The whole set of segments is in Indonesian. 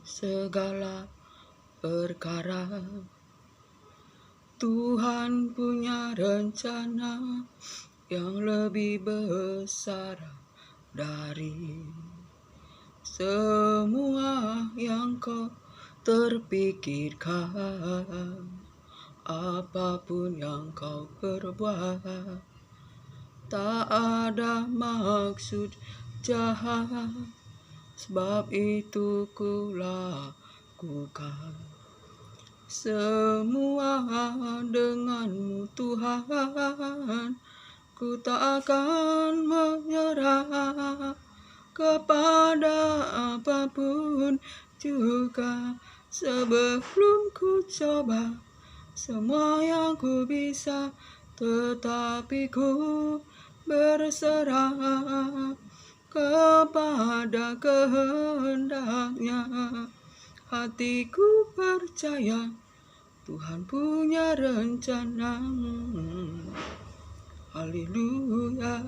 segala perkara. Tuhan punya rencana yang lebih besar dari semua yang kau terpikirkan. Apapun yang kau perbuat, tak ada maksud jahat, sebab itu ku lakukan semua denganmu Tuhan. Ku tak akan menyerah kepada apapun juga, sebelum ku coba semua yang ku bisa, tetapi ku berserah kepada kehendaknya. Hatiku percaya Tuhan punya rencana. Haleluya.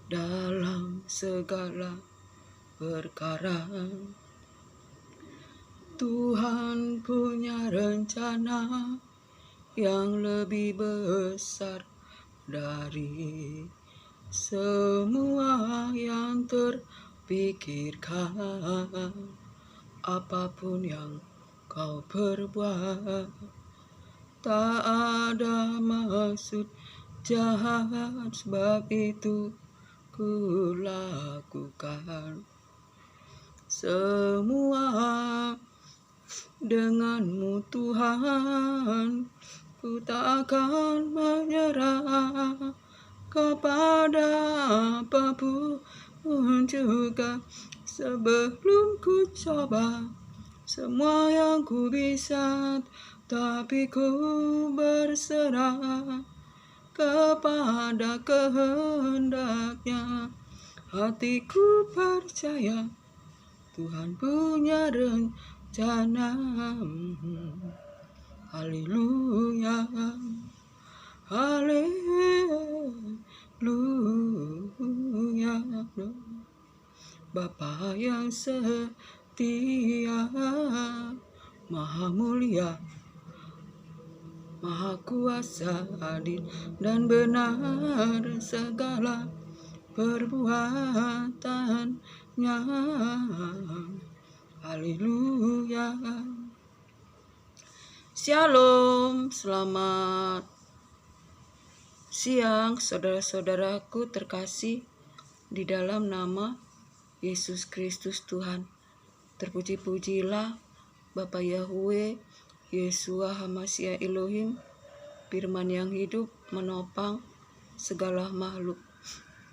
Dalam segala perkara Tuhan punya rencana yang lebih besar dari semua yang terpikirkan. Apapun yang kau perbuat, tak ada maksud jahat, sebab itu ku lakukan semua denganmu Tuhan. Ku tak akan menyerah kepada apapun juga, sebelum ku coba semua yang ku bisa, tapi ku berserah kepada kehendaknya. Hatiku percaya Tuhan punya rencana. Haleluya, haleluya. Bapa yang setia, Maha mulia, Maha kuasa, adil dan benar segala perbuatannya. Haleluya. Shalom, selamat siang saudara-saudaraku terkasih di dalam nama Yesus Kristus Tuhan. Terpuji-pujilah Bapa Yahweh, Yeshua Hamashiach Elohim, firman yang hidup menopang segala makhluk.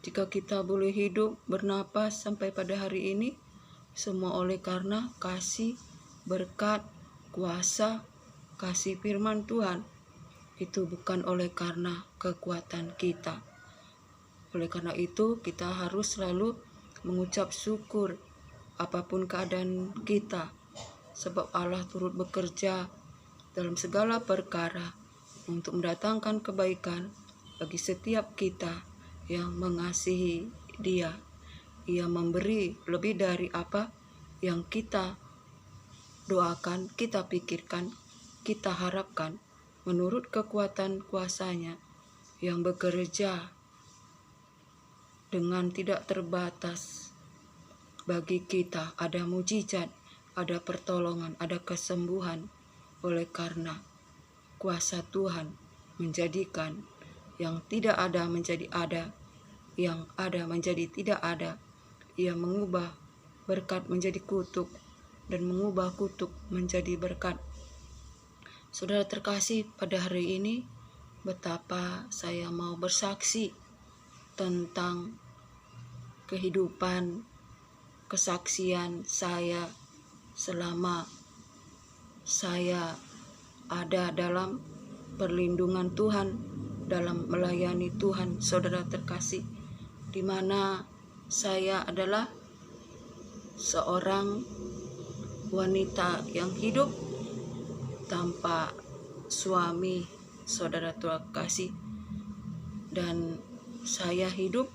Jika kita boleh hidup bernapas sampai pada hari ini, semua oleh karena kasih, berkat, kuasa, kasih firman Tuhan. Itu bukan oleh karena kekuatan kita. Oleh karena itu kita harus selalu mengucap syukur apapun keadaan kita, sebab Allah turut bekerja dalam segala perkara untuk mendatangkan kebaikan bagi setiap kita yang mengasihi Dia. Ia memberi lebih dari apa yang kita doakan, kita pikirkan, kita harapkan, menurut kekuatan kuasa-Nya yang bekerja dengan tidak terbatas bagi kita. Ada mujizat, ada pertolongan, ada kesembuhan, oleh karena kuasa Tuhan menjadikan yang tidak ada menjadi ada, yang ada menjadi tidak ada. Ia mengubah berkat menjadi kutuk dan mengubah kutuk menjadi berkat. Saudara terkasih, pada hari ini betapa saya mau bersaksi tentang kehidupan, kesaksian saya selama saya ada dalam perlindungan Tuhan, dalam melayani Tuhan. Saudara terkasih, di mana saya adalah seorang wanita yang hidup tanpa suami, saudara terkasih, dan saya hidup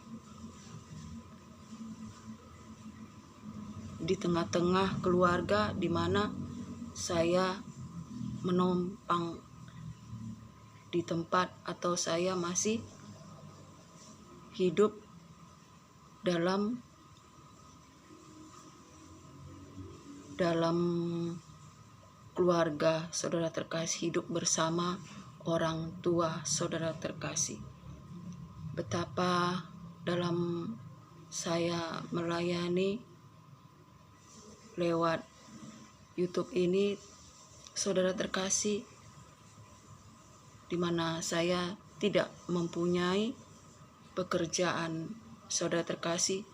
di tengah-tengah keluarga di mana saya menumpang di tempat atau saya masih hidup dalam keluarga saudara terkasih, hidup bersama orang tua saudara terkasih. Betapa dalam saya melayani lewat YouTube ini saudara terkasih, di mana saya tidak mempunyai pekerjaan saudara terkasih,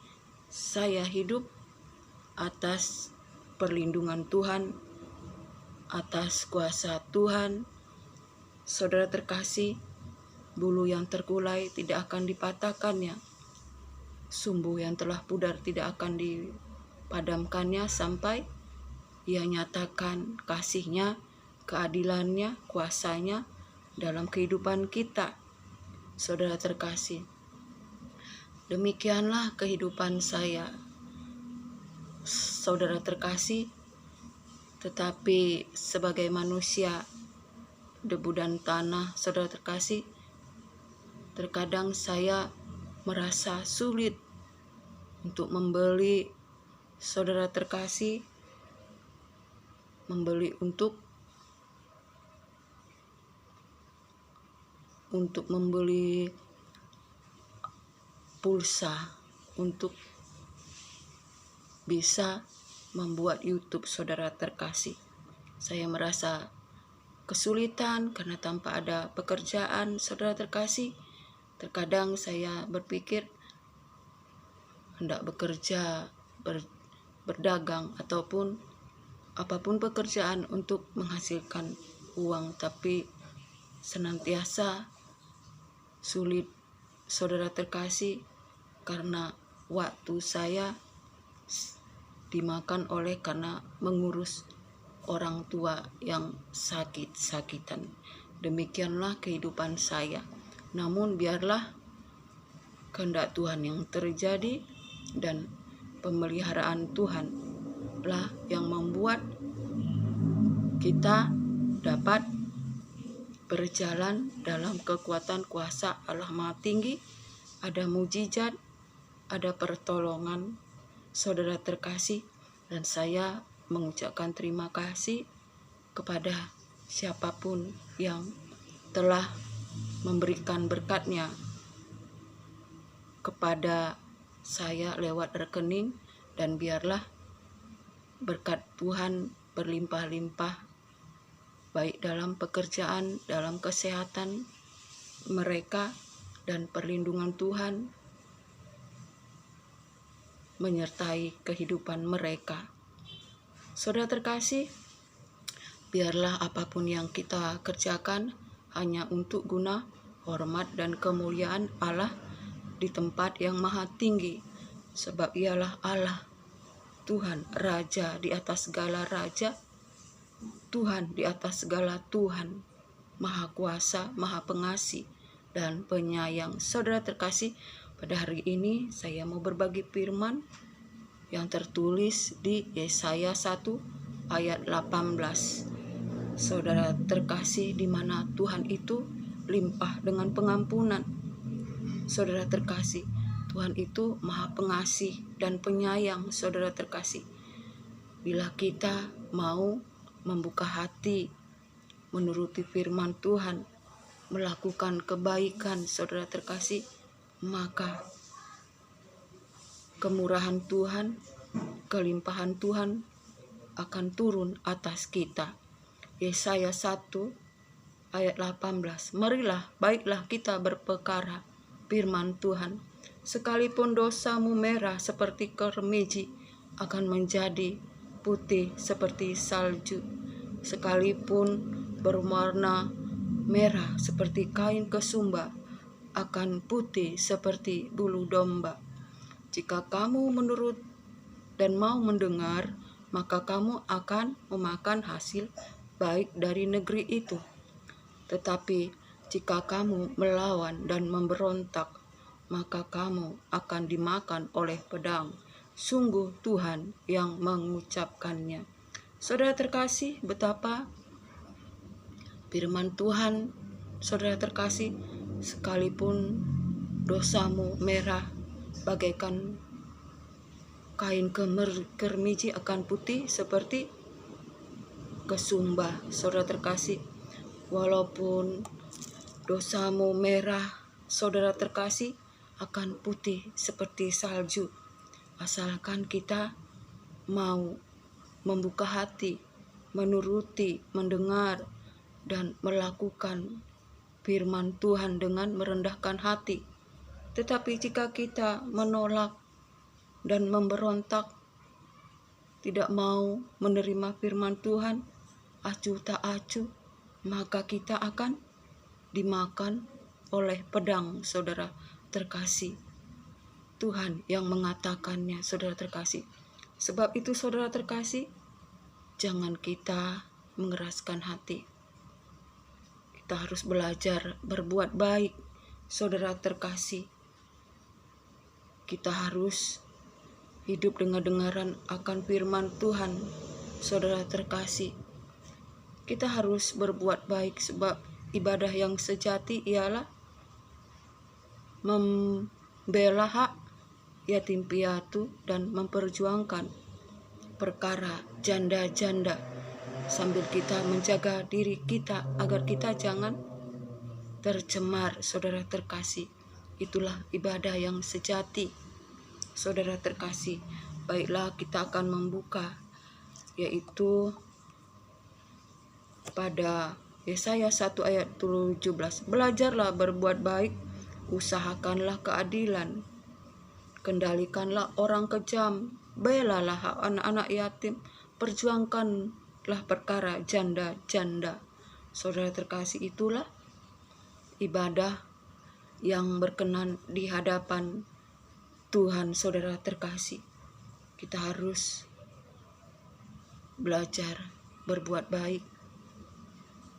saya hidup atas perlindungan Tuhan, atas kuasa Tuhan. Saudara terkasih, bulu yang terkulai tidak akan dipatahkannya, sumbu yang telah pudar tidak akan dipadamkannya sampai Ia nyatakan kasih-Nya, keadilan-Nya, kuasa-Nya dalam kehidupan kita. Saudara terkasih, demikianlah kehidupan saya, saudara terkasih. Tetapi sebagai manusia debu dan tanah, saudara terkasih, terkadang saya merasa sulit untuk membeli, saudara terkasih, membeli untuk membeli pulsa untuk bisa membuat YouTube, saudara terkasih. Saya merasa kesulitan karena tanpa ada pekerjaan, saudara terkasih. Terkadang saya berpikir hendak bekerja, berdagang ataupun apapun pekerjaan untuk menghasilkan uang, tapi senantiasa sulit, saudara terkasih, karena waktu saya dimakan oleh karena mengurus orang tua yang sakit-sakitan. Demikianlah kehidupan saya. Namun biarlah kehendak Tuhan yang terjadi, dan pemeliharaan Tuhan lah yang membuat kita dapat berjalan dalam kekuatan kuasa Allah Maha Tinggi. Ada mujizat, ada pertolongan, saudara terkasih, dan saya mengucapkan terima kasih kepada siapapun yang telah memberikan berkat-Nya kepada saya lewat rekening, dan biarlah berkat Tuhan berlimpah-limpah, baik dalam pekerjaan, dalam kesehatan mereka, dan perlindungan Tuhan menyertai kehidupan mereka. Saudara terkasih, biarlah apapun yang kita kerjakan hanya untuk guna hormat dan kemuliaan Allah di tempat yang maha tinggi, sebab Ialah Allah, Tuhan, Raja di atas segala raja, Tuhan di atas segala Tuhan, Maha Kuasa, Maha Pengasih, dan Penyayang. Saudara terkasih, pada hari ini saya mau berbagi firman yang tertulis di Yesaya 1 ayat 18. Saudara terkasih, di mana Tuhan itu limpah dengan pengampunan. Saudara terkasih, Tuhan itu Maha Pengasih dan Penyayang. Saudara terkasih, bila kita mau membuka hati, menuruti firman Tuhan, melakukan kebaikan, saudara terkasih, maka kemurahan Tuhan, kelimpahan Tuhan akan turun atas kita. Yesaya 1 ayat 18. Marilah, baiklah kita berperkara, firman Tuhan. Sekalipun dosamu merah seperti kermiji, akan menjadi putih seperti salju. Sekalipun berwarna merah seperti kain kesumba, akan putih seperti bulu domba. Jika kamu menurut dan mau mendengar, maka kamu akan memakan hasil baik dari negeri itu. Tetapi jika kamu melawan dan memberontak, maka kamu akan dimakan oleh pedang sungguh Tuhan yang mengucapkannya. Saudara terkasih, betapa firman Tuhan, saudara terkasih, sekalipun dosamu merah bagaikan kain kermiji akan putih seperti kesumbah. Saudara terkasih, walaupun dosamu merah, saudara terkasih, akan putih seperti salju, asalkan kita mau membuka hati, menuruti, mendengar, dan melakukan firman Tuhan dengan merendahkan hati. Tetapi jika kita menolak dan memberontak, tidak mau menerima firman Tuhan, acuh tak acuh, maka kita akan dimakan oleh pedang, saudara terkasih. Tuhan yang mengatakannya, saudara terkasih. Sebab itu, saudara terkasih, jangan kita mengeraskan hati. Kita harus belajar berbuat baik, saudara terkasih. Kita harus hidup dengan dengaran akan firman Tuhan, saudara terkasih. Kita harus berbuat baik, sebab ibadah yang sejati ialah membela hak yatim piatu dan memperjuangkan perkara janda-janda, sambil kita menjaga diri kita agar kita jangan tercemar, saudara terkasih. Itulah ibadah yang sejati, saudara terkasih. Baiklah, kita akan membuka, yaitu pada Yesaya 1 ayat 17. Belajarlah berbuat baik, usahakanlah keadilan, kendalikanlah orang kejam, belalah hak anak-anak yatim, perjuangkanlah perkara janda-janda. Saudara terkasih, itulah ibadah yang berkenan di hadapan Tuhan, saudara terkasih. Kita harus belajar berbuat baik,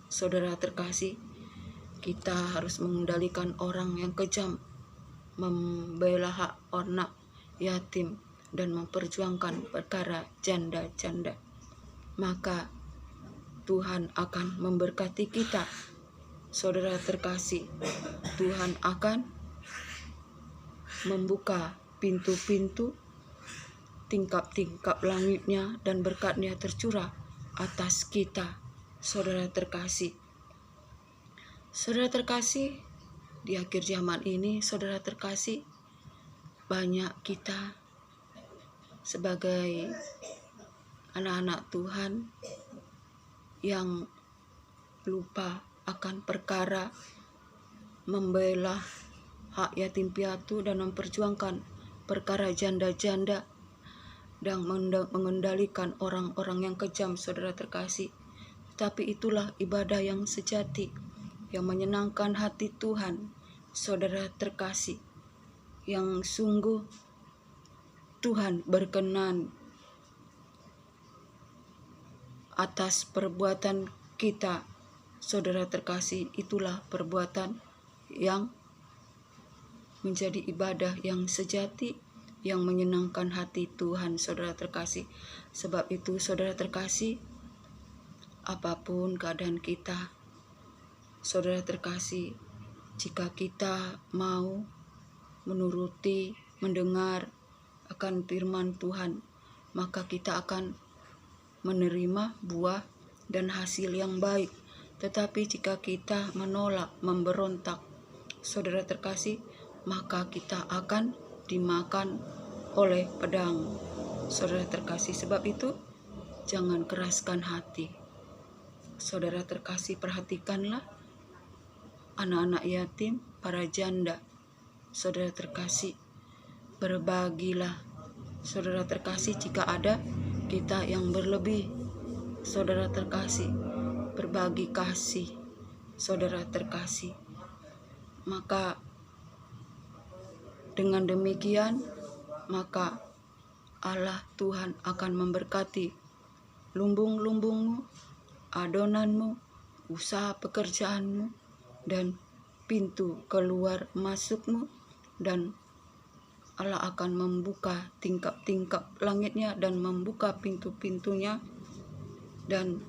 saudara terkasih. Kita harus mengendalikan orang yang kejam, membela hak anak yatim, dan memperjuangkan perkara janda-janda. Maka Tuhan akan memberkati kita, saudara terkasih. Tuhan akan membuka pintu-pintu, tingkap-tingkap langitnya, dan berkatnya tercurah atas kita, saudara terkasih. Saudara terkasih, di akhir zaman ini, saudara terkasih, banyak kita sebagai anak-anak Tuhan yang lupa akan perkara membela hak yatim piatu dan memperjuangkan perkara janda-janda dan mengendalikan orang-orang yang kejam, saudara terkasih. Tapi itulah ibadah yang sejati, yang menyenangkan hati Tuhan, saudara terkasih, yang sungguh Tuhan berkenan atas perbuatan kita, saudara terkasih. Itulah perbuatan yang menjadi ibadah yang sejati, yang menyenangkan hati Tuhan, saudara terkasih. Sebab itu, saudara terkasih, apapun keadaan kita, saudara terkasih, jika kita mau menuruti, mendengar akan firman Tuhan, maka kita akan menerima buah dan hasil yang baik. Tetapi jika kita menolak, memberontak, saudara terkasih, maka kita akan dimakan oleh pedang, saudara terkasih. Sebab itu, jangan keraskan hati, saudara terkasih. Perhatikanlah anak-anak yatim, para janda, saudara terkasih. Berbagilah, saudara terkasih, jika ada kita yang berlebih, saudara terkasih. Berbagi kasih, saudara terkasih. Maka dengan demikian, maka Allah Tuhan akan memberkati lumbung-lumbungmu, adonanmu, usaha pekerjaanmu, dan pintu keluar masukmu, dan Allah akan membuka tingkap-tingkap langitnya dan membuka pintu-pintunya, dan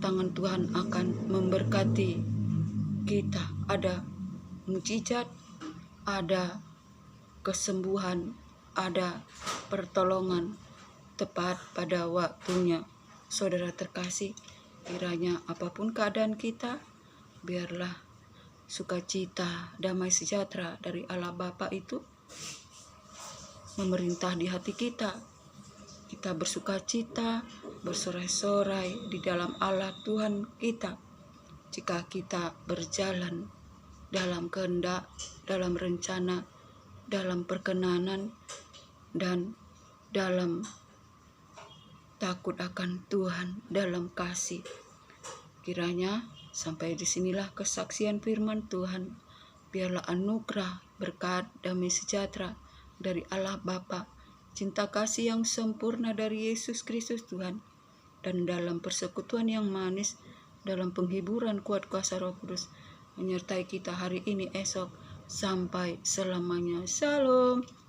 tangan Tuhan akan memberkati kita. Ada mujizat, ada kesembuhan, ada pertolongan tepat pada waktunya. Saudara terkasih, kiranya apapun keadaan kita, biarlah sukacita, damai sejahtera dari Allah Bapa itu memerintah di hati kita. Kita bersukacita, bersorai-sorai di dalam Allah Tuhan kita. Jika kita berjalan dalam kehendak, dalam rencana, dalam perkenanan, dan dalam takut akan Tuhan, dalam kasih. Kiranya sampai disinilah kesaksian firman Tuhan. Biarlah anugerah, berkat, damai sejahtera dari Allah Bapa, cinta kasih yang sempurna dari Yesus Kristus Tuhan, dan dalam persekutuan yang manis, dalam penghiburan kuat kuasa Roh Kudus, menyertai kita hari ini, esok, sampai selamanya. Shalom.